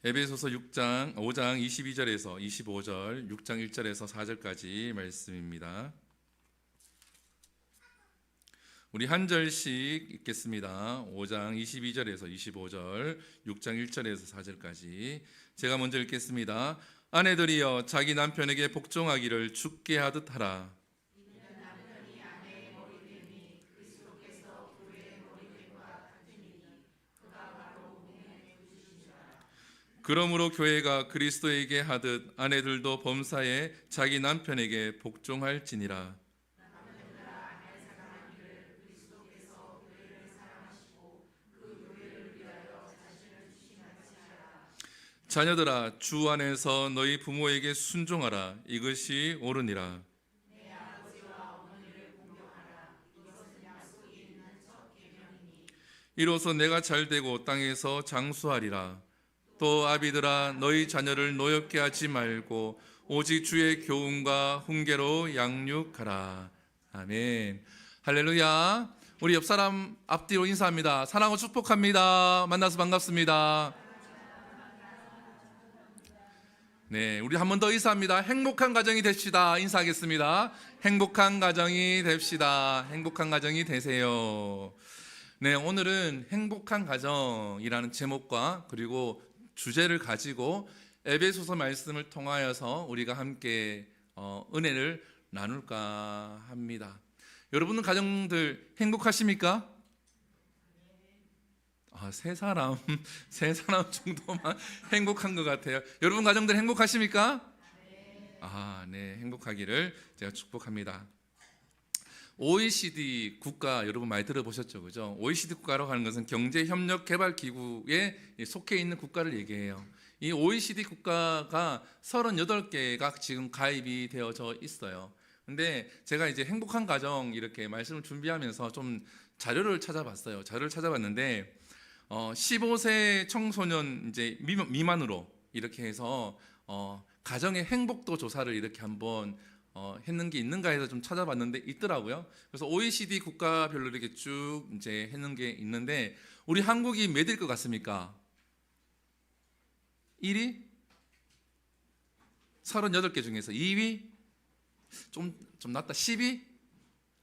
에베소서 5장 22절에서 25절, 6장 1절에서 4절까지 말씀입니다. 우리 한 절씩 읽겠습니다. 5장 22절에서 25절, 6장 1절에서 4절까지 제가 먼저 읽겠습니다. 아내들이여 자기 남편에게 복종하기를 주께 하듯 하라. 그러므로 교회가 그리스도에게 하듯 아내들도 범사에 자기 남편에게 복종할지니라. 자녀들아 주 안에서 너희 부모에게 순종하라. 이것이 옳으니라. 이로써 내가 잘되고 땅에서 장수하리라. 또 아비들아 너희 자녀를 노엽게 하지 말고 오직 주의 교훈과 훈계로 양육하라. 아멘. 할렐루야. 우리 옆 사람 앞뒤로 인사합니다. 사랑하고 축복합니다. 만나서 반갑습니다. 네, 우리 한 번 더 인사합니다. 행복한 가정이 됩시다. 인사하겠습니다. 행복한 가정이 됩시다. 행복한 가정이 되세요. 네, 오늘은 행복한 가정이라는 제목과 그리고 주제를 가지고 에베소서 말씀을 통하여서 우리가 함께 은혜를 나눌까 합니다. 여러분은 가정들 행복하십니까? 세 사람 정도만 행복한 것 같아요. 여러분 가정들 행복하십니까? 네, 행복하기를 제가 축복합니다. OECD 국가 여러분 많이 들어보셨죠, 그죠? OECD 국가라고 하는 것은 경제협력개발기구에 속해 있는 국가를 얘기해요. 이 OECD 국가가 38개가 지금 가입이 되어져 있어요. 근데 제가 이제 행복한 가정 이렇게 말씀을 준비하면서 좀 자료를 찾아봤어요. 자료를 찾아봤는데 15세 청소년 이제 미만으로 이렇게 해서 가정의 행복도 조사를 이렇게 한번 했는 게 있는가 해서 좀 찾아봤는데 있더라고요. 그래서 OECD 국가별로 이렇게 쭉 이제 했는 게 있는데 우리 한국이 몇일 것 같습니까? 1위? 38개 중에서 2위? 좀 낮다. 10위?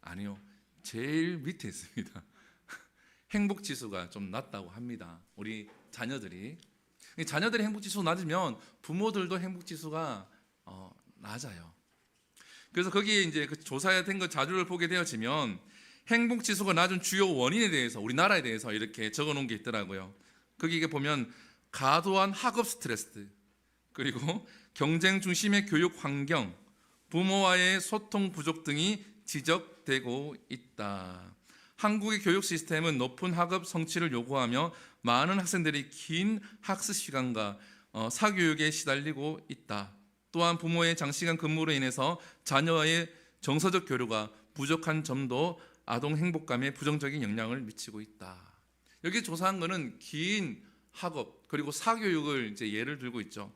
아니요. 제일 밑에 있습니다. 행복 지수가 좀 낮다고 합니다. 우리 자녀들이 행복 지수가 낮으면 부모들도 행복 지수가 낮아요. 그래서 거기에 이제 그 조사된 것 자료를 보게 되어지면 행복 지수가 낮은 주요 원인에 대해서 우리나라에 대해서 이렇게 적어놓은 게 있더라고요. 거기에 보면 과도한 학업 스트레스, 그리고 경쟁 중심의 교육 환경, 부모와의 소통 부족 등이 지적되고 있다. 한국의 교육 시스템은 높은 학업 성취를 요구하며 많은 학생들이 긴 학습 시간과 사교육에 시달리고 있다. 또한 부모의 장시간 근무로 인해서 자녀와의 정서적 교류가 부족한 점도 아동 행복감에 부정적인 영향을 미치고 있다. 여기 조사한 거는 긴 학업 그리고 사교육을 이제 예를 들고 있죠.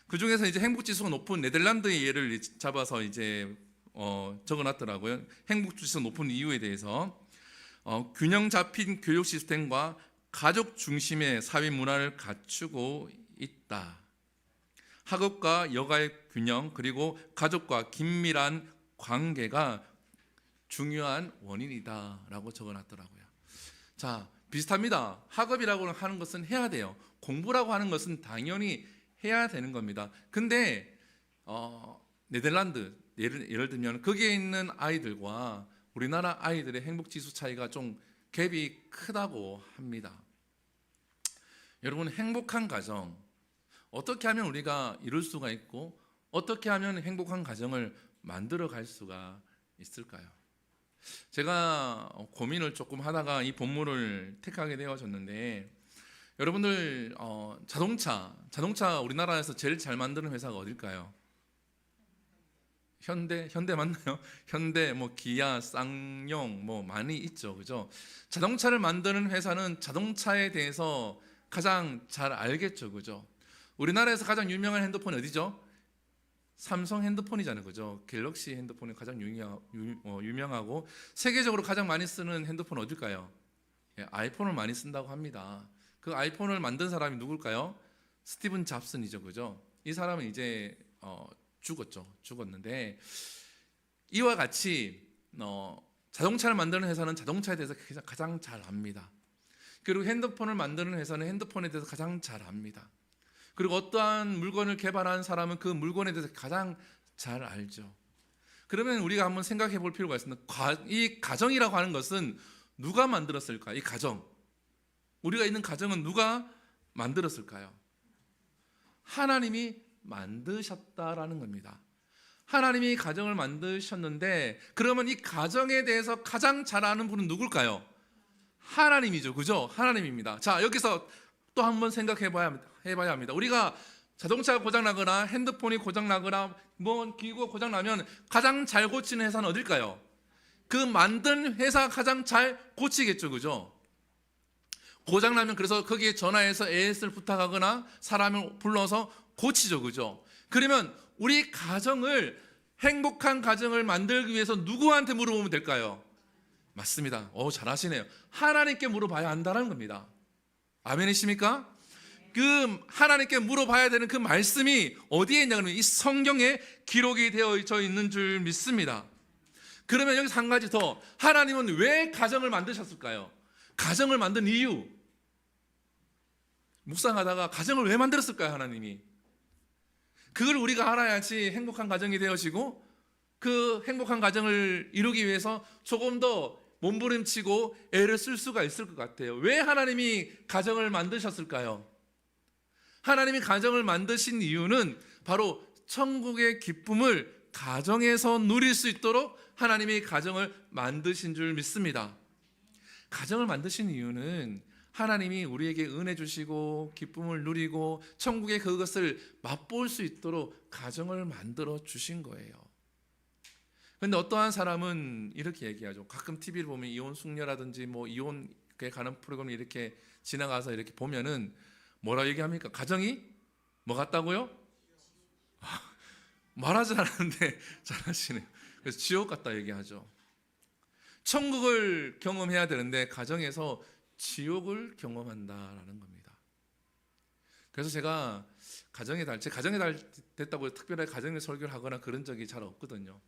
그 중에서 이제 행복 지수가 높은 네덜란드의 예를 잡아서 이제 적어놨더라고요. 행복 지수가 높은 이유에 대해서 균형 잡힌 교육 시스템과 가족 중심의 사회 문화를 갖추고 있다. 학업과 여가의 균형 그리고 가족과 긴밀한 관계가 중요한 원인이다라고 적어놨더라고요. 자, 비슷합니다. 학업이라고 하는 것은 해야 돼요. 공부라고 하는 것은 당연히 해야 되는 겁니다. 근데 네덜란드 예를 들면 거기에 있는 아이들과 우리나라 아이들의 행복지수 차이가 좀 갭이 크다고 합니다. 여러분, 행복한 가정 어떻게 하면 우리가 이룰 수가 있고 어떻게 하면 행복한 가정을 만들어 갈 수가 있을까요? 제가 고민을 조금 하다가 이 본문을 택하게 되어졌는데 여러분들 자동차 우리나라에서 제일 잘 만드는 회사가 어딜까요? 현대 맞나요? 현대, 기아, 쌍용 많이 있죠, 그죠? 자동차를 만드는 회사는 자동차에 대해서 가장 잘 알겠죠, 그죠? 우리나라에서 가장 유명한 핸드폰 어디죠? 삼성 핸드폰이잖아요, 그죠? 갤럭시 핸드폰이 가장 유명하고 세계적으로 가장 많이 쓰는 핸드폰 어딜까요? 아이폰을 많이 쓴다고 합니다. 그 아이폰을 만든 사람이 누굴까요? 스티븐 잡슨이죠, 그죠? 이 사람은 이제 죽었는데 이와 같이 자동차를 만드는 회사는 자동차에 대해서 가장 잘 압니다. 그리고 핸드폰을 만드는 회사는 핸드폰에 대해서 가장 잘 압니다. 그리고 어떠한 물건을 개발한 사람은 그 물건에 대해서 가장 잘 알죠. 그러면 우리가 한번 생각해 볼 필요가 있습니다. 이 가정이라고 하는 것은 누가 만들었을까? 이 가정, 우리가 있는 가정은 누가 만들었을까요? 하나님이 만드셨다라는 겁니다. 하나님이 가정을 만드셨는데 그러면 이 가정에 대해서 가장 잘 아는 분은 누굴까요? 하나님이죠, 그죠? 하나님입니다. 자, 여기서 또 한번 생각해봐야 합니다. 우리가 자동차가 고장나거나 핸드폰이 고장나거나 뭐 기구가 고장나면 가장 잘 고치는 회사는 어딜까요? 그 만든 회사가 가장 잘 고치겠죠, 그죠? 고장나면 그래서 거기에 전화해서 AS를 부탁하거나 사람을 불러서 고치죠, 그죠? 그러면 우리 가정을, 행복한 가정을 만들기 위해서 누구한테 물어보면 될까요? 맞습니다. 잘하시네요. 하나님께 물어봐야 한다는 겁니다. 아멘이십니까? 그 하나님께 물어봐야 되는 그 말씀이 어디에 있냐 그러면 이 성경에 기록이 되어 있는 줄 믿습니다. 그러면 여기서 한 가지 더, 하나님은 왜 가정을 만드셨을까요? 가정을 만든 이유, 묵상하다가 가정을 왜 만들었을까요? 하나님이 그걸 우리가 알아야지 행복한 가정이 되어지고 그 행복한 가정을 이루기 위해서 조금 더 몸부림치고 애를 쓸 수가 있을 것 같아요. 왜 하나님이 가정을 만드셨을까요? 하나님이 가정을 만드신 이유는 바로 천국의 기쁨을 가정에서 누릴 수 있도록 하나님이 가정을 만드신 줄 믿습니다. 가정을 만드신 이유는 하나님이 우리에게 은혜 주시고 기쁨을 누리고 천국의 그것을 맛볼 수 있도록 가정을 만들어 주신 거예요. 그런데 어떠한 사람은 이렇게 얘기하죠. 가끔 TV를 보면 이혼 숙녀라든지 뭐 이혼에 가는 프로그램 이렇게 지나가서 이렇게 보면은 뭐라 얘기합니까? 가정이 뭐 같다고요? 말하지 않았는데 잘하시네요. 그래서 지옥 같다 얘기하죠. 천국을 경험해야 되는데 가정에서 지옥을 경험한다라는 겁니다. 그래서 제가 제 가정의 달 됐다고 특별하게 가정의 설교를 하거나 그런 적이 잘 없거든요.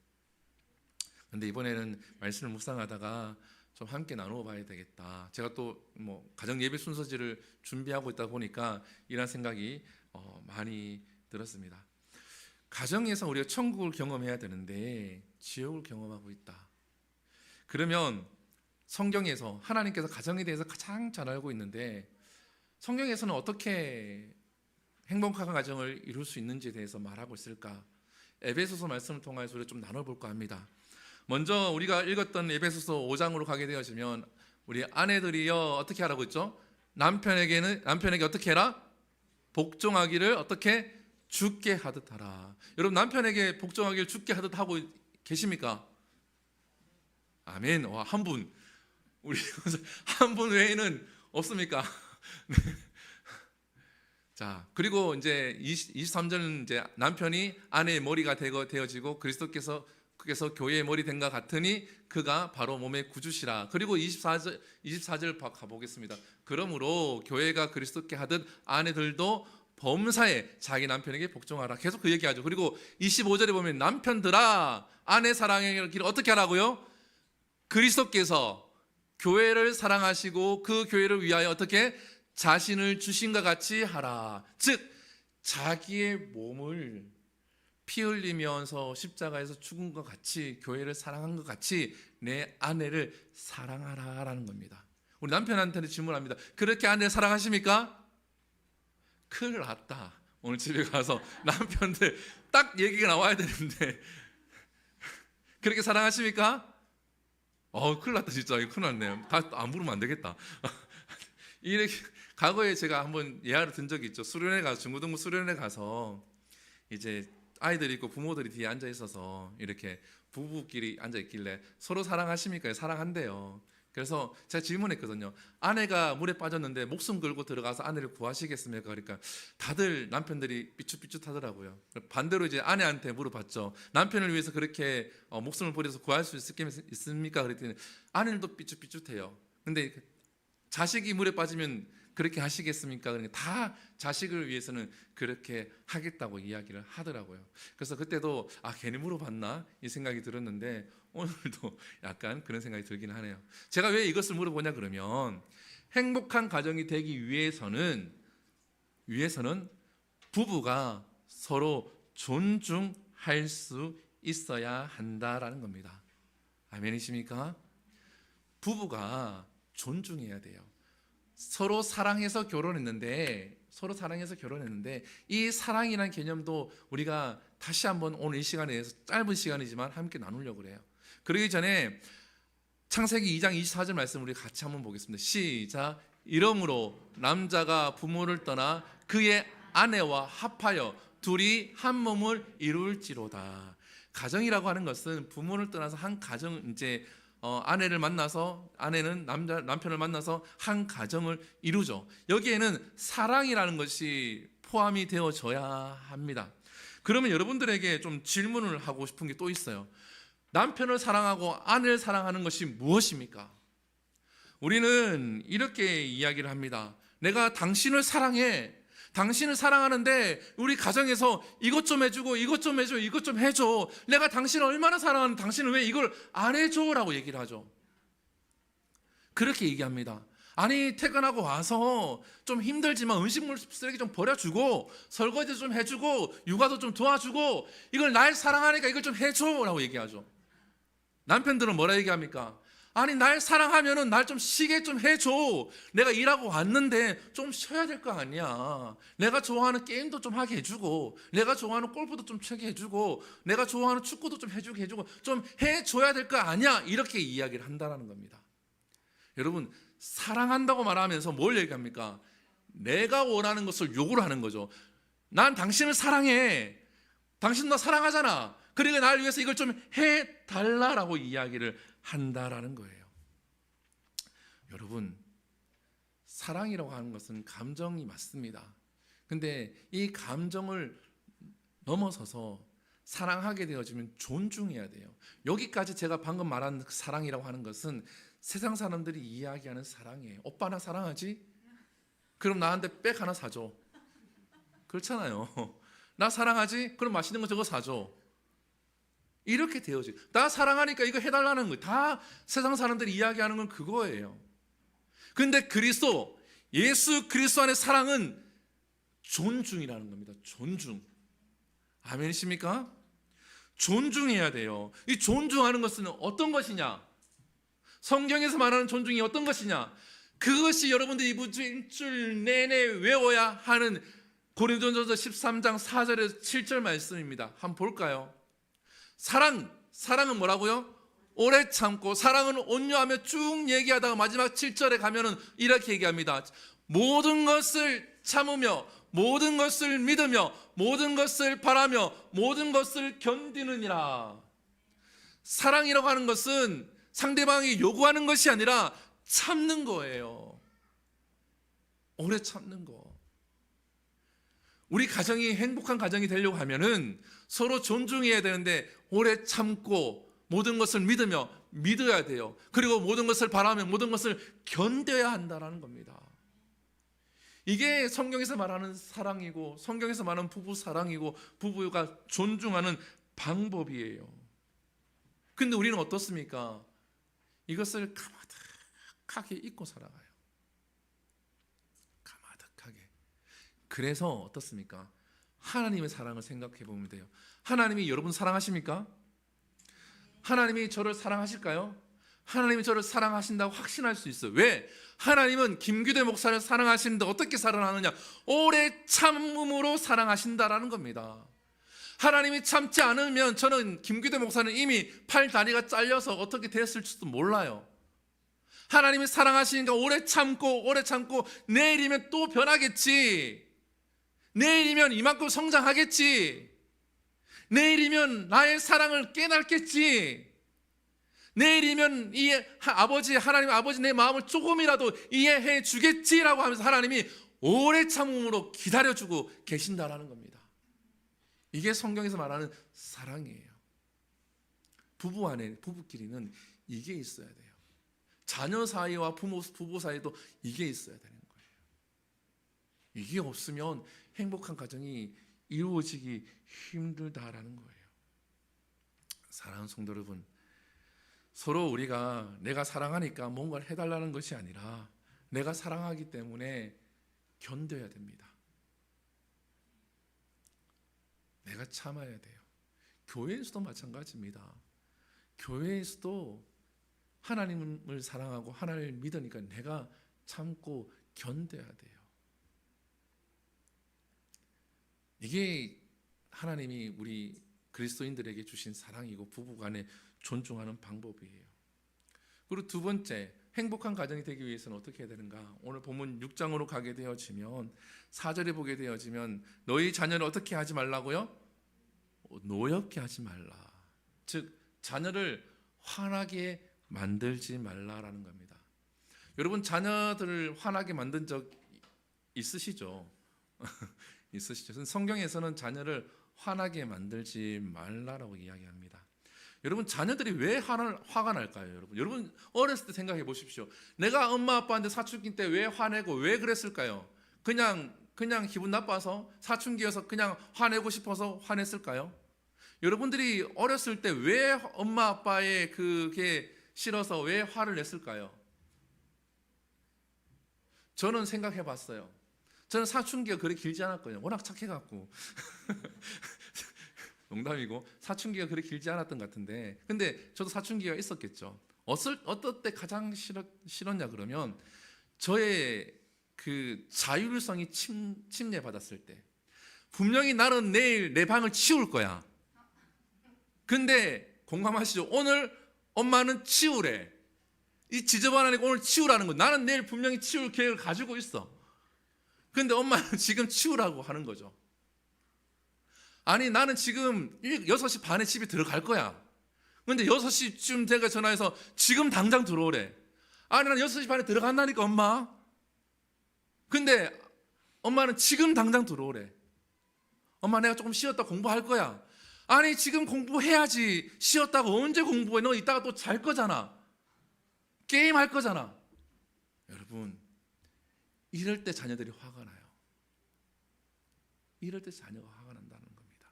그런데 이번에는 말씀을 묵상하다가 좀 함께 나누어 봐야 되겠다. 제가 또 뭐 가정 예배 순서지를 준비하고 있다 보니까 이런 생각이 많이 들었습니다. 가정에서 우리가 천국을 경험해야 되는데 지옥을 경험하고 있다. 그러면 성경에서 하나님께서 가정에 대해서 가장 잘 알고 있는데 성경에서는 어떻게 행복한 가정을 이룰 수 있는지에 대해서 말하고 있을까? 에베소서 말씀을 통해서 우리가 좀 나눠볼까 합니다. 먼저 우리가 읽었던 에베소서 5장으로 가게 되어지면 우리 아내들이요 어떻게 하라고 했죠? 남편에게 어떻게 해라? 복종하기를 어떻게? 죽게 하듯 하라. 여러분 남편에게 복종하기를 죽게 하듯 하고 계십니까? 아멘. 한 분, 우리 한 분 외에는 없습니까? 네. 자, 그리고 이제 23절은 이제 남편이 아내의 머리가 되어지고 그리스도께서 교회의 머리 된 것 같으니 그가 바로 몸의 구주시라. 그리고 24절 가보겠습니다. 그러므로 교회가 그리스도께 하듯 아내들도 범사에 자기 남편에게 복종하라. 계속 그 얘기하죠. 그리고 25절에 보면 남편들아 아내 사랑의 길을 어떻게 하라고요? 그리스도께서 교회를 사랑하시고 그 교회를 위하여 어떻게? 자신을 주신 것 같이 하라. 즉 자기의 몸을 피 흘리면서 십자가에서 죽은 것 같이 교회를 사랑한 것 같이 내 아내를 사랑하라라는 겁니다. 우리 남편한테는 질문합니다. 그렇게 아내를 사랑하십니까? 큰일 났다. 오늘 집에 가서 남편들 딱 얘기가 나와야 되는데 그렇게 사랑하십니까? 큰일 났다 진짜. 이거 큰일 났네요. 안 부르면 안 되겠다. 이렇게 과거에 제가 한번 예화를 든 적이 있죠. 수련회 가서 중고등부 수련회 가서 이제 아이들이 있고 부모들이 뒤에 앉아 있어서 이렇게 부부끼리 앉아 있길래 서로 사랑하십니까? 사랑한대요. 그래서 제가 질문했거든요. 아내가 물에 빠졌는데 목숨 걸고 들어가서 아내를 구하시겠습니까? 그러니까 다들 남편들이 삐죽삐죽하더라고요. 반대로 이제 아내한테 물어봤죠. 남편을 위해서 그렇게 목숨을 버려서 구할 수 있습니까? 그랬더니 아내는 또 삐죽삐죽해요. 근데 자식이 물에 빠지면 그렇게 하시겠습니까? 그러니까 다 자식을 위해서는 그렇게 하겠다고 이야기를 하더라고요. 그래서 그때도 괜히 물어봤나 이 생각이 들었는데 오늘도 약간 그런 생각이 들긴 하네요. 제가 왜 이것을 물어보냐 그러면 행복한 가정이 되기 위해서는 부부가 서로 존중할 수 있어야 한다라는 겁니다. 아멘이십니까? 부부가 존중해야 돼요. 서로 사랑해서 결혼했는데 이 사랑이라는 개념도 우리가 다시 한번 오늘 이 시간에 짧은 시간이지만 함께 나누려고 그래요. 그러기 전에 창세기 2장 24절 말씀 우리 같이 한번 보겠습니다. 시작. 이러므로 남자가 부모를 떠나 그의 아내와 합하여 둘이 한 몸을 이룰지로다. 가정이라고 하는 것은 부모를 떠나서 한 가정, 이제 아내를 만나서 아내는 남편을 만나서 한 가정을 이루죠. 여기에는 사랑이라는 것이 포함이 되어져야 합니다. 그러면 여러분들에게 좀 질문을 하고 싶은 게 또 있어요. 남편을 사랑하고 아내를 사랑하는 것이 무엇입니까? 우리는 이렇게 이야기를 합니다. 내가 당신을 사랑해. 당신을 사랑하는데 우리 가정에서 이것 좀 해주고 이것 좀 해줘, 이것 좀 해줘. 내가 당신을 얼마나 사랑하는데 당신은 왜 이걸 안 해줘? 라고 얘기를 하죠. 그렇게 얘기합니다. 아니, 퇴근하고 와서 좀 힘들지만 음식물 쓰레기 좀 버려주고 설거지 좀 해주고 육아도 좀 도와주고 이걸 날 사랑하니까 이걸 좀 해줘 라고 얘기하죠. 남편들은 뭐라 얘기합니까? 아니, 날 사랑하면은 날 좀 쉬게 좀 해줘. 내가 일하고 왔는데 좀 쉬어야 될 거 아니야. 내가 좋아하는 게임도 좀 하게 해주고 내가 좋아하는 골프도 좀 치게 해주고 내가 좋아하는 축구도 좀 해주고 좀 해줘야 될 거 아니야. 이렇게 이야기를 한다는 겁니다. 여러분, 사랑한다고 말하면서 뭘 얘기합니까? 내가 원하는 것을 요구를 하는 거죠. 난 당신을 사랑해. 당신 나 사랑하잖아. 그러니까 나를 위해서 이걸 좀 해달라라고 이야기를 한다라는 거예요. 여러분, 사랑이라고 하는 것은 감정이 맞습니다. 근데 이 감정을 넘어서서 사랑하게 되어지면 존중해야 돼요. 여기까지 제가 방금 말한 사랑이라고 하는 것은 세상 사람들이 이야기하는 사랑이에요. 오빠 나 사랑하지? 그럼 나한테 백 하나 사줘. 그렇잖아요. 나 사랑하지? 그럼 맛있는 거 저거 사줘. 이렇게 되어지. 나 사랑하니까 이거 해달라는 거예요. 다 세상 사람들이 이야기하는 건 그거예요. 근데 예수 그리스도 안의 사랑은 존중이라는 겁니다. 존중. 아멘이십니까? 존중해야 돼요. 이 존중하는 것은 어떤 것이냐? 성경에서 말하는 존중이 어떤 것이냐? 그것이 여러분들이 이번 주 일주일 내내 외워야 하는 고린도전서 13장 4절에서 7절 말씀입니다. 한번 볼까요? 사랑은 뭐라고요? 오래 참고, 사랑은 온유하며 쭉 얘기하다가 마지막 7절에 가면은 이렇게 얘기합니다. 모든 것을 참으며 모든 것을 믿으며 모든 것을 바라며 모든 것을 견디느니라. 사랑이라고 하는 것은 상대방이 요구하는 것이 아니라 참는 거예요. 오래 참는 거. 우리 가정이 행복한 가정이 되려고 하면은 서로 존중해야 되는데 오래 참고 모든 것을 믿어야 돼요. 그리고 모든 것을 바라며 모든 것을 견뎌야 한다는 겁니다. 이게 성경에서 말하는 사랑이고 성경에서 말하는 부부 사랑이고 부부가 존중하는 방법이에요. 근데 우리는 어떻습니까? 이것을 가마득하게 잊고 살아가요. 가마득하게. 그래서 어떻습니까? 하나님의 사랑을 생각해 보면 돼요. 하나님이 여러분 사랑하십니까? 하나님이 저를 사랑하실까요? 하나님이 저를 사랑하신다고 확신할 수 있어요. 왜? 하나님은 김규대 목사를 사랑하시는데 어떻게 사랑하느냐? 오래 참음으로 사랑하신다라는 겁니다. 하나님이 참지 않으면 저는 김규대 목사는 이미 팔 다리가 잘려서 어떻게 됐을지도 몰라요. 하나님이 사랑하시니까 오래 참고 내일이면 또 변하겠지. 내일이면 이만큼 성장하겠지. 내일이면 나의 사랑을 깨닫겠지. 내일이면 이 하나님 아버지 내 마음을 조금이라도 이해해 주겠지라고 하면서 하나님이 오래 참음으로 기다려주고 계신다라는 겁니다. 이게 성경에서 말하는 사랑이에요. 부부끼리는 이게 있어야 돼요. 자녀 사이와 부부 사이도 이게 있어야 되는 거예요. 이게 없으면 행복한 가정이 이루어지기 힘들다라는 거예요. 사랑하는 성도 여러분, 서로 우리가 내가 사랑하니까 뭔가를 해달라는 것이 아니라 내가 사랑하기 때문에 견뎌야 됩니다. 내가 참아야 돼요. 교회에서도 마찬가지입니다. 교회에서도 하나님을 사랑하고 하나님을 믿으니까 내가 참고 견뎌야 돼요. 이게 하나님이 우리 그리스도인들에게 주신 사랑이고 부부간에 존중하는 방법이에요. 그리고 두 번째, 행복한 가정이 되기 위해서는 어떻게 해야 되는가? 오늘 본문 6장으로 가게 되어지면 4절에 보게 되어지면 너희 자녀를 어떻게 하지 말라고요? 노엽게 하지 말라. 즉 자녀를 화나게 만들지 말라라는 겁니다. 여러분 자녀들을 화나게 만든 적 있으시죠? 있으시죠? 성경에서는 자녀를 화나게 만들지 말라라고 이야기합니다. 여러분 자녀들이 왜 화가 날까요? 여러분 어렸을 때 생각해 보십시오. 내가 엄마 아빠한테 사춘기 때 왜 화내고 왜 그랬을까요? 그냥 기분 나빠서 사춘기여서 그냥 화내고 싶어서 화냈을까요? 여러분들이 어렸을 때 왜 엄마 아빠의 그게 싫어서 왜 화를 냈을까요? 저는 생각해 봤어요. 저는 사춘기가 그렇게 길지 않았거든요. 워낙 착해갖고. 농담이고 사춘기가 그렇게 길지 않았던 것 같은데, 근데 저도 사춘기가 있었겠죠. 어떨 때 가장 싫었냐 그러면 저의 그 자율성이 침해받았을 때. 분명히 나는 내일 내 방을 치울 거야. 근데 공감하시죠? 오늘 엄마는 치우래. 이 지저분하니까 오늘 치우라는 거. 나는 내일 분명히 치울 계획을 가지고 있어. 근데 엄마는 지금 치우라고 하는 거죠. 아니 나는 지금 6시 반에 집에 들어갈 거야. 근데 6시쯤 제가 전화해서 지금 당장 들어오래. 아니 난 6시 반에 들어간다니까 엄마. 근데 엄마는 지금 당장 들어오래. 엄마 내가 조금 쉬었다 공부할 거야. 아니 지금 공부해야지. 쉬었다고 언제 공부해? 너 이따가 또 잘 거잖아. 게임 할 거잖아. 여러분 이럴 때 자녀들이 화가 나요. 이럴 때 자녀가 화가 난다는 겁니다.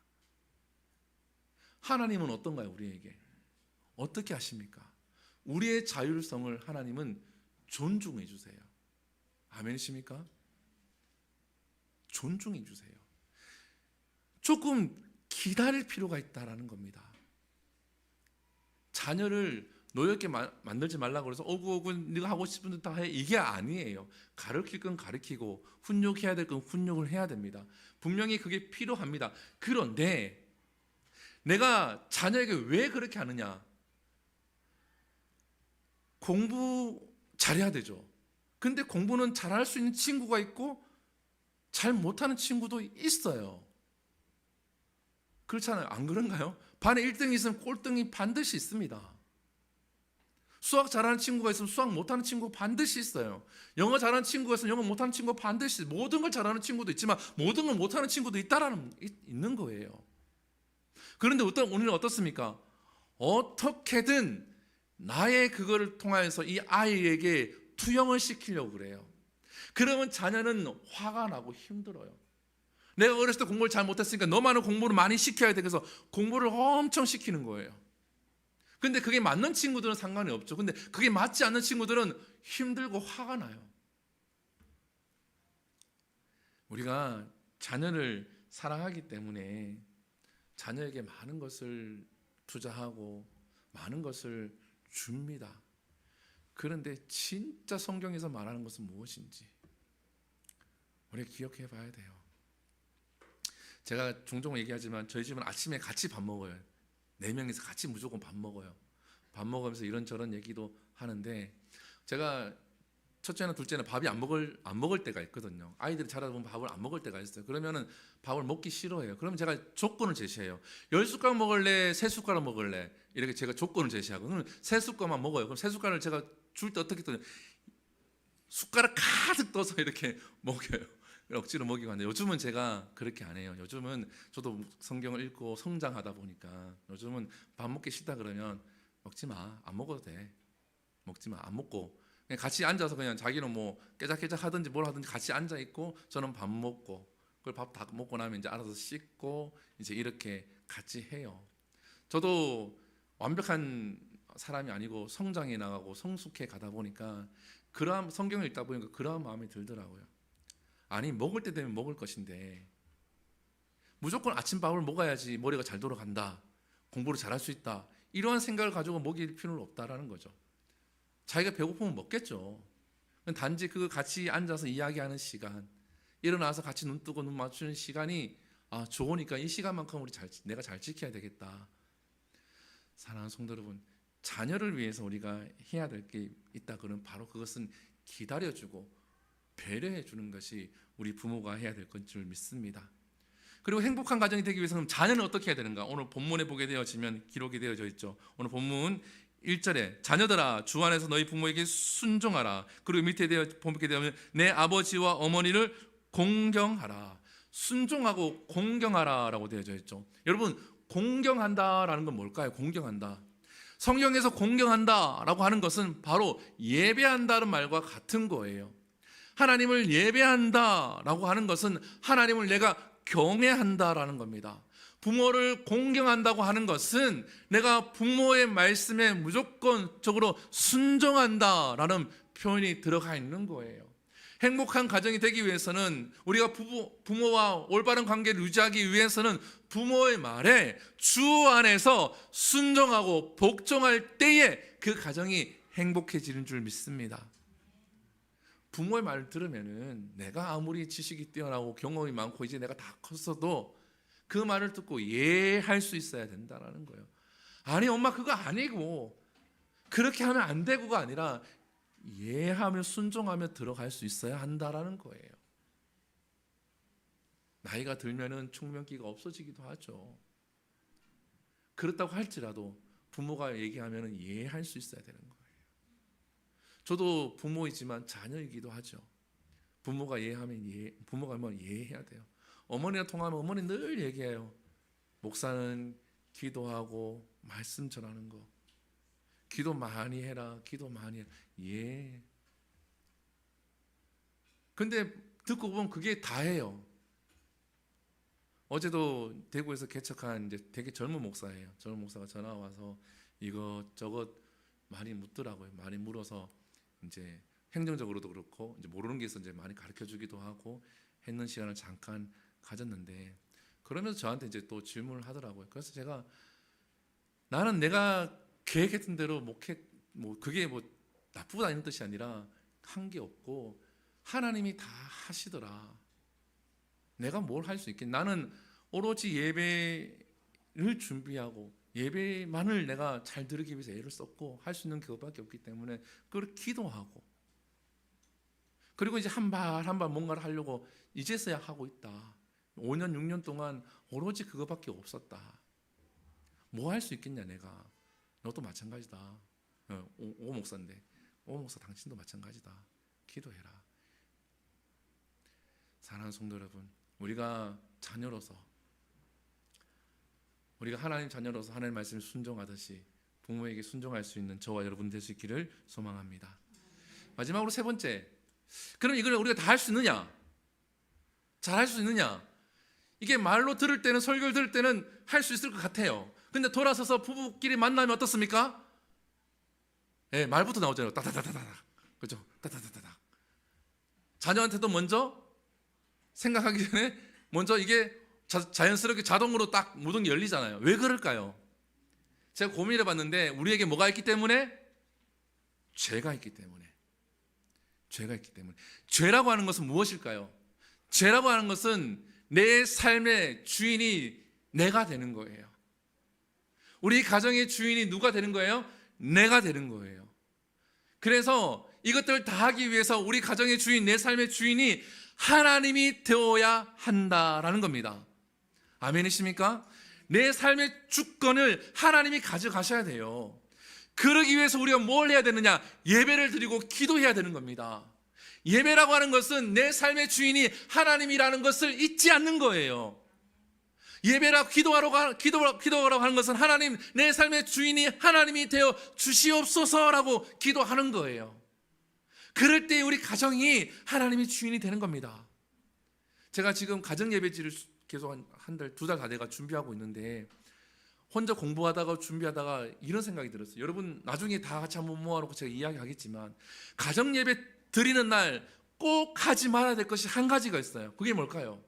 하나님은 어떤가요? 우리에게 어떻게 하십니까? 우리의 자율성을 하나님은 존중해 주세요. 아멘이십니까? 존중해 주세요. 조금 기다릴 필요가 있다라는 겁니다. 자녀를 노엽게 만들지 말라고 해서 오구 네가 하고 싶은 듯 다 해, 이게 아니에요. 가르칠 건 가르치고 훈육해야 될 건 훈육을 해야 됩니다. 분명히 그게 필요합니다. 그런데 내가 자녀에게 왜 그렇게 하느냐? 공부 잘해야 되죠. 근데 공부는 잘할 수 있는 친구가 있고 잘 못하는 친구도 있어요. 그렇잖아요. 안 그런가요? 반에 1등이 있으면 꼴등이 반드시 있습니다. 수학 잘하는 친구가 있으면 수학 못하는 친구 반드시 있어요. 영어 잘하는 친구가 있으면 영어 못하는 친구가 반드시, 모든 걸 잘하는 친구도 있지만 모든 걸 못하는 친구도 있는 거예요. 그런데 우리는 어떻습니까? 어떻게든 나의 그거를 통하여서 이 아이에게 투영을 시키려고 그래요. 그러면 자녀는 화가 나고 힘들어요. 내가 어렸을 때 공부를 잘 못했으니까 너만은 공부를 많이 시켜야 돼. 그래서 공부를 엄청 시키는 거예요. 근데 그게 맞는 친구들은 상관이 없죠. 근데 그게 맞지 않는 친구들은 힘들고 화가 나요. 우리가 자녀를 사랑하기 때문에 자녀에게 많은 것을 투자하고 많은 것을 줍니다. 그런데 진짜 성경에서 말하는 것은 무엇인지 우리가 기억해 봐야 돼요. 제가 종종 얘기하지만 저희 집은 아침에 같이 밥 먹어요. 4명이서 같이 무조건 밥 먹어요. 밥 먹으면서 이런저런 얘기도 하는데, 제가 첫째나 둘째는 밥이 안 먹을 때가 있거든요. 아이들이 자라다 보면 밥을 안 먹을 때가 있어요. 그러면은 밥을 먹기 싫어해요. 그러면 제가 조건을 제시해요. 10숟가락 먹을래? 3숟가락 먹을래? 이렇게 제가 조건을 제시하고, 그러면 3숟가락만 먹어요. 그럼 3숟가락을 제가 줄 때 어떻게 떠요? 숟가락 가득 떠서 이렇게 먹여요. 억지로 먹이고 하는데, 요즘은 제가 그렇게 안 해요. 요즘은 저도 성경을 읽고 성장하다 보니까 요즘은 밥 먹기 싫다 그러면 먹지 마, 안 먹어도 돼, 먹지 마, 안 먹고 그냥 같이 앉아서 그냥 자기는 뭐 깨작깨작 하든지 뭘 하든지 같이 앉아 있고 저는 밥 먹고 그걸 밥 다 먹고 나면 이제 알아서 씻고 이제 이렇게 같이 해요. 저도 완벽한 사람이 아니고 성장해 나가고 성숙해 가다 보니까 그러한 성경을 읽다 보니까 그러한 마음이 들더라고요. 아니 먹을 때 되면 먹을 것인데 무조건 아침밥을 먹어야지 머리가 잘 돌아간다, 공부를 잘할 수 있다, 이러한 생각을 가지고 먹일 필요는 없다라는 거죠. 자기가 배고프면 먹겠죠. 단지 그 같이 앉아서 이야기하는 시간, 일어나서 같이 눈 뜨고 눈 맞추는 시간이 좋으니까 이 시간만큼 내가 잘 지켜야 되겠다. 사랑하는 성도 여러분, 자녀를 위해서 우리가 해야 될 게 있다. 그러면 바로 그것은 기다려주고 배려해 주는 것이 우리 부모가 해야 될 건 줄 믿습니다. 그리고 행복한 가정이 되기 위해서는 자녀는 어떻게 해야 되는가? 오늘 본문에 보게 되어지면 기록이 되어져 있죠. 오늘 본문 1절에 자녀들아 주 안에서 너희 부모에게 순종하라. 그리고 밑에 보게 되면 내 아버지와 어머니를 공경하라. 순종하고 공경하라라고 되어져 있죠. 여러분, 공경한다라는 건 뭘까요? 공경한다. 성경에서 공경한다라고 하는 것은 바로 예배한다는 말과 같은 거예요. 하나님을 예배한다라고 하는 것은 하나님을 내가 경외한다라는 겁니다. 부모를 공경한다고 하는 것은 내가 부모의 말씀에 무조건적으로 순종한다라는 표현이 들어가 있는 거예요. 행복한 가정이 되기 위해서는 우리가 부모와 올바른 관계를 유지하기 위해서는 부모의 말에 주 안에서 순종하고 복종할 때에 그 가정이 행복해지는 줄 믿습니다. 부모의 말을 들으면은 내가 아무리 지식이 뛰어나고 경험이 많고 이제 내가 다 컸어도 그 말을 듣고 이해할 수 있어야 된다는 거예요. 아니 엄마 그거 아니고 그렇게 하면 안 되고가 아니라 이해하며 순종하며 들어갈 수 있어야 한다라는 거예요. 나이가 들면은 충명기가 없어지기도 하죠. 그렇다고 할지라도 부모가 얘기하면은 이해할 수 있어야 되는 거예요. 저도 부모이지만 자녀이기도 하죠. 부모가 하면 이해해야 돼요. 어머니랑 통화하면 어머니 늘 얘기해요. 목사는 기도하고 말씀 전하는 거. 기도 많이 해라. 기도 많이 해라. 예. 근데 듣고 보면 그게 다예요. 어제도 대구에서 개척한 이제 되게 젊은 목사예요. 젊은 목사가 전화 와서 이것저것 많이 묻더라고요. 많이 물어서 이제 행정적으로도 그렇고 이제 모르는 게 있어 이제 많이 가르쳐 주기도 하고 했는 시간을 잠깐 가졌는데 그러면서 저한테 이제 또 질문을 하더라고요. 그래서 제가 나는 내가 계획했던 대로 그게 뭐 나쁘다 이런 뜻이 아니라 한 게 없고 하나님이 다 하시더라. 내가 뭘 할 수 있겠냐. 나는 오로지 예배를 준비하고 예배만을 내가 잘 드리기 위해서 애를 썼고 할 수 있는 그것밖에 없기 때문에 그걸 기도하고 그리고 이제 한 발 한 발 뭔가를 하려고 이제서야 하고 있다. 5년 6년 동안 오로지 그것밖에 없었다. 뭐 할 수 있겠냐 내가. 너도 마찬가지다. 오 목사인데 오 목사 당신도 마찬가지다. 기도해라. 사랑하는 성도 여러분, 우리가 자녀로서 우리가 하나님 자녀로서 하나님 말씀에 순종하듯이 부모에게 순종할 수 있는 저와 여러분 될 수 있기를 소망합니다. 마지막으로 세 번째, 그럼 이걸 우리가 다 할 수 있느냐? 잘 할 수 있느냐? 이게 말로 들을 때는 설교를 들을 때는 할 수 있을 것 같아요. 근데 돌아서서 부부끼리 만나면 어떻습니까? 예, 말부터 나오잖아요. 따다다다다, 그죠? 따다다다다. 자녀한테도 먼저 생각하기 전에 먼저 이게 자연스럽게 자동으로 딱 모든 게 열리잖아요. 왜 그럴까요? 제가 고민해 봤는데 우리에게 뭐가 있기 때문에? 죄가 있기 때문에. 죄가 있기 때문에. 죄라고 하는 것은 무엇일까요? 죄라고 하는 것은 내 삶의 주인이 내가 되는 거예요. 우리 가정의 주인이 누가 되는 거예요? 내가 되는 거예요. 그래서 이것들을 다 하기 위해서 우리 가정의 주인, 내 삶의 주인이 하나님이 되어야 한다라는 겁니다. 아멘이십니까? 내 삶의 주권을 하나님이 가져가셔야 돼요. 그러기 위해서 우리가 뭘 해야 되느냐? 예배를 드리고 기도해야 되는 겁니다. 예배라고 하는 것은 내 삶의 주인이 하나님이라는 것을 잊지 않는 거예요. 예배라 기도라고 하는 것은 하나님, 내 삶의 주인이 하나님이 되어 주시옵소서라고 기도하는 거예요. 그럴 때 우리 가정이 하나님의 주인이 되는 겁니다. 제가 지금 가정예배지를 계속 한 달, 2달 다 돼가 준비하고 있는데 혼자 공부하다가 준비하다가 이런 생각이 들었어요. 여러분 나중에 다 같이 한번 모아놓고 제가 이야기하겠지만 가정예배 드리는 날 꼭 하지 말아야 될 것이 한 가지가 있어요. 그게 뭘까요?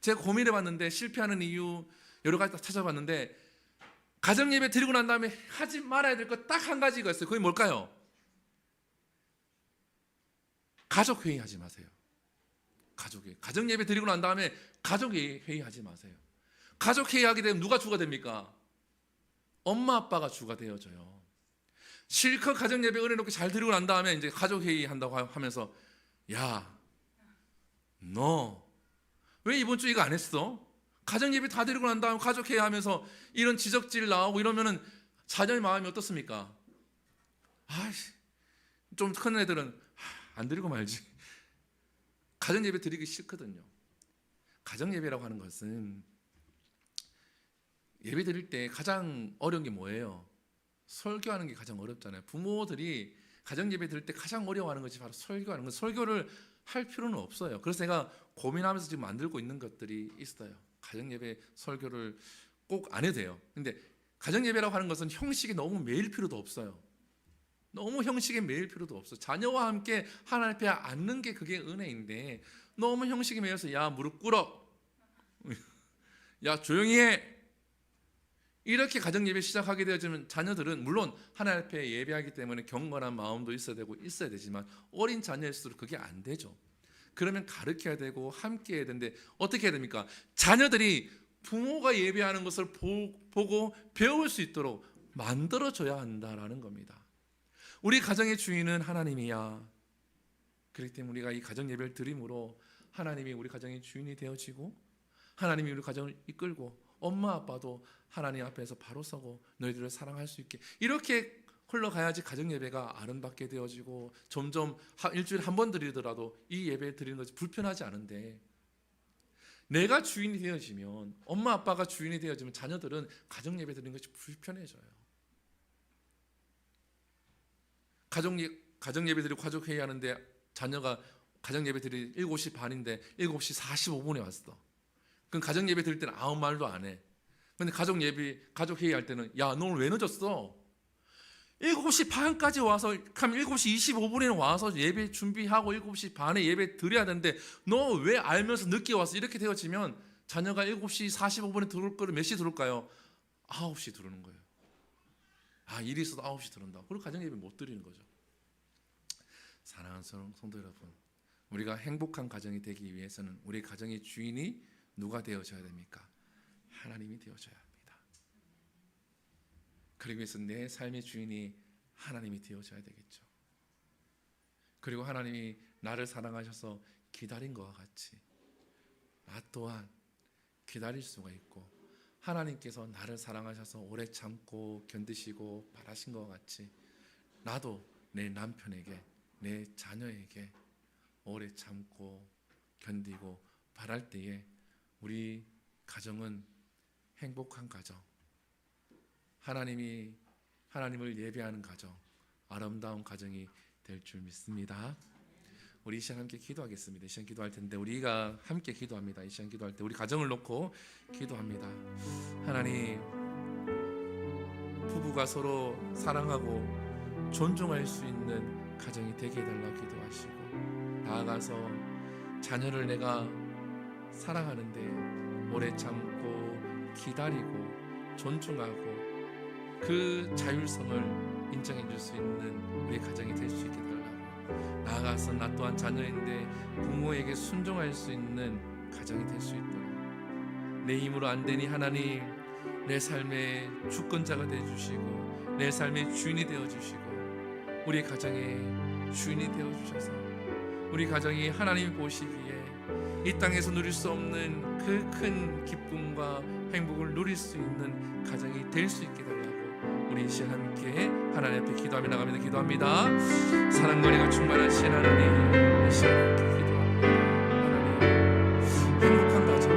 제가 고민해봤는데 실패하는 이유 여러 가지 다 찾아봤는데 가정예배 드리고 난 다음에 하지 말아야 될 것 딱 한 가지가 있어요. 그게 뭘까요? 가족회의 하지 마세요. 가족회의. 가정예배 드리고 난 다음에 가족회의 하지 마세요. 가족회의 하게 되면 누가 주가 됩니까? 엄마 아빠가 주가 되어져요. 실컷 가정예배 은혜롭게 잘 드리고 난 다음에 이제 가족회의 한다고 하면서 야, 너 왜 이번 주 이거 안 했어? 가정예배 다 드리고 난 다음에 가족회의 하면서 이런 지적질 나오고 이러면은 자녀의 마음이 어떻습니까? 좀 큰 애들은 안 드리고 말지. 가정예배 드리기 싫거든요. 가정예배라고 하는 것은 예배 드릴 때 가장 어려운 게 뭐예요? 설교하는 게 가장 어렵잖아요. 부모들이 가정예배 드릴 때 가장 어려워하는 것이 바로 설교하는 것. 설교를 할 필요는 없어요. 그래서 제가 고민하면서 지금 만들고 있는 것들이 있어요. 가정예배 설교를 꼭 안 해도 돼요. 근데 가정예배라고 하는 것은 형식에 너무 매일 필요도 없어요. 너무 형식에 매일 필요도 없어. 자녀와 함께 하나님 앞에 앉는 게 그게 은혜인데 너무 형식에 매여서 야 무릎 꿇어, 야 조용히 해, 이렇게 가정예배 시작하게 되어지면 자녀들은 물론 하나님 앞에 예배하기 때문에 경건한 마음도 있어야 되고 있어야 되지만 어린 자녀일수록 그게 안 되죠. 그러면 가르쳐야 되고 함께 해야 되는데 어떻게 해야 됩니까? 자녀들이 부모가 예배하는 것을 보고 배울 수 있도록 만들어줘야 한다라는 겁니다. 우리 가정의 주인은 하나님이야. 그렇기 때문에 우리가 이 가정 예배를 드림으로 하나님이 우리 가정의 주인이 되어지고 하나님이 우리 가정을 이끌고 엄마 아빠도 하나님 앞에서 바로 서고 너희들을 사랑할 수 있게 이렇게 흘러가야지 가정 예배가 아름답게 되어지고 점점 일주일에 한 번 드리더라도 이 예배 드리는 것이 불편하지 않은데 내가 주인이 되어지면 엄마 아빠가 주인이 되어지면 자녀들은 가정 예배 드리는 것이 불편해져요. 가정 예배 드리고 가족 회의 하는데 자녀가 가정 예배 드릴 7시 반인데 7시 45분에 왔어. 그럼 가정 예배 드릴 때는 아무 말도 안 해. 근데 가족 회의 할 때는 야, 너 오늘 왜 늦었어? 7시 반까지 와서 그럼 7시 25분에 와서 예배 준비하고 7시 반에 예배 드려야 되는데 너 왜 알면서 늦게 왔어? 이렇게 되어지면 자녀가 7시 45분에 들어올 거를 몇 시 들어올까요? 9시 들어오는 거예요. 일이 있어도 9시 들어온다. 그리고 가정 예배 못 드리는 거죠. 사랑하는 성도 여러분, 우리가 행복한 가정이 되기 위해서는 우리 가정의 주인이 누가 되어져야 됩니까? 하나님이 되어져야 합니다. 그러기 위해서 내 삶의 주인이 하나님이 되어져야 되겠죠. 그리고 하나님이 나를 사랑하셔서 기다린 것과 같이 나 또한 기다릴 수가 있고 하나님께서 나를 사랑하셔서 오래 참고 견디시고 바라신 것과 같이 나도 내 남편에게 내 자녀에게 오래 참고 견디고 바랄 때에 우리 가정은 행복한 가정, 하나님을 예배하는 가정, 아름다운 가정이 될 줄 믿습니다. 우리 이 시간 함께 기도하겠습니다. 이 시간 기도할 텐데 우리가 함께 기도합니다. 이 시간 기도할 때 우리 가정을 놓고 기도합니다. 하나님, 부부가 서로 사랑하고 존중할 수 있는 가정이 되게 해달라고 기도하시고 나아가서 자녀를 내가 사랑하는데 오래 참고 기다리고 존중하고 그 자율성을 인정해 줄 수 있는 우리 가정이 될 수 있게 해달라고 나아가서 나 또한 자녀인데 부모에게 순종할 수 있는 가정이 될 수 있도록 내 힘으로 안 되니 하나님 내 삶의 주권자가 되어주시고 내 삶의 주인이 되어주시고 우리 가정의 주인이 되어주셔서 우리 가정이 하나님이 보시기에 이 땅에서 누릴 수 없는 그 큰 기쁨과 행복을 누릴 수 있는 가정이 될 수 있게 달라고 우리 이 시간 함께 하나님 앞에 기도하며 나갑니다. 기도합니다. 사랑과 은혜가 충만하신 하나님, 이 시간 함께 기도합니다. 하나님, 행복한 가정,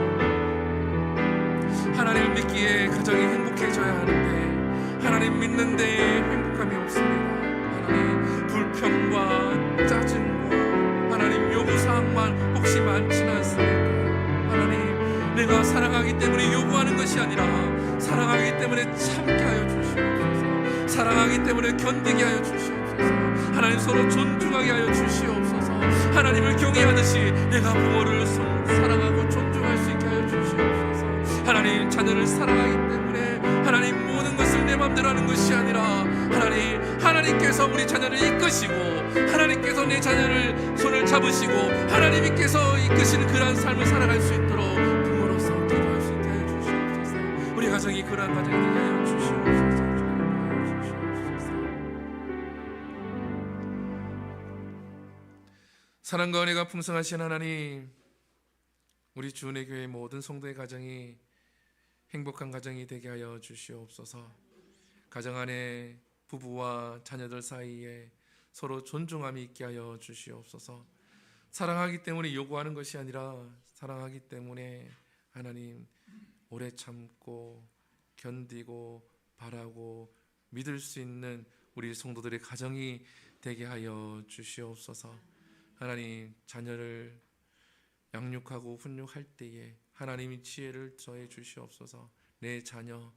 하나님을 믿기에 가정이 행복해져야 하는데 하나님 믿는데 행복함이 없습니다. 하나님, 불평과 짜증과 하나님 요구사항만 혹시 많지는 않습니까? 하나님, 내가 사랑하기 때문에 요구하는 것이 아니라 사랑하기 때문에 참게 하여 주시옵소서. 사랑하기 때문에 견디게 하여 주시옵소서. 하나님, 서로 존중하게 하여 주시옵소서. 하나님을 경외하듯이 내가 부모를 사랑하고 존중할 수 있게 하여 주시옵소서. 하나님, 자녀를 사랑하기 때문에 하나님 모든 것을 내 맘대로 하는 것이 아니라 하나님, 하나님께서 우리 자녀를 이끄시고 하나님께서 내 자녀를 손을 잡으시고 하나님께서 이끄시는 그러한 삶을 살아갈 수 있도록 부모로서 기도할 수 있게 하여 주시옵소서. 우리 가정이 그러한 가정이 되게 하여 주시옵소서. 사랑과 은혜가 풍성하신 하나님, 우리 주은혜 교회 모든 성도의 가정이 행복한 가정이 되게 하여 주시옵소서. 가정 안에 부부와 자녀들 사이에 서로 존중함이 있게 하여 주시옵소서. 사랑하기 때문에 요구하는 것이 아니라 사랑하기 때문에 하나님 오래 참고 견디고 바라고 믿을 수 있는 우리 성도들의 가정이 되게 하여 주시옵소서. 하나님, 자녀를 양육하고 훈육할 때에 하나님이 지혜를 더해 주시옵소서. 내 자녀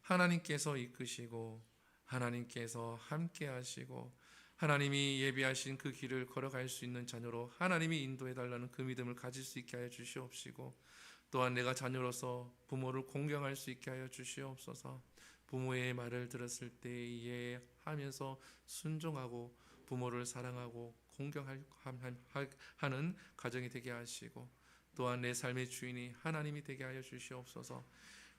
하나님께서 이끄시고 하나님께서 함께 하시고 하나님이 예비하신 그 길을 걸어갈 수 있는 자녀로 하나님이 인도해 달라는 그 믿음을 가질 수 있게 하여 주시옵시고, 또한 내가 자녀로서 부모를 공경할 수 있게 하여 주시옵소서. 부모의 말을 들었을 때 이해하면서 순종하고 부모를 사랑하고 공경하는 가정이 되게 하시고, 또한 내 삶의 주인이 하나님이 되게 하여 주시옵소서.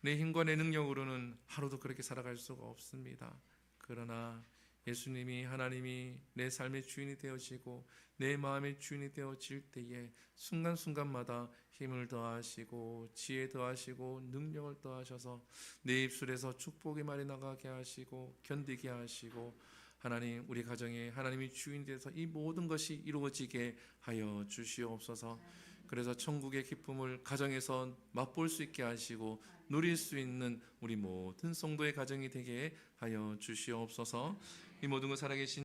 내 힘과 내 능력으로는 하루도 그렇게 살아갈 수가 없습니다. 그러나 예수님이, 하나님이 내 삶의 주인이 되어지고 내 마음의 주인이 되어질 때에 순간순간마다 힘을 더하시고 지혜 더하시고 능력을 더하셔서 내 입술에서 축복의 말이 나가게 하시고 견디게 하시고, 하나님, 우리 가정에 하나님이 주인 되어서 이 모든 것이 이루어지게 하여 주시옵소서. 그래서 천국의 기쁨을 가정에서 맛볼 수 있게 하시고 누릴 수 있는 우리 모든 성도의 가정이 되게 하여 주시옵소서. 이 모든 것 살아계신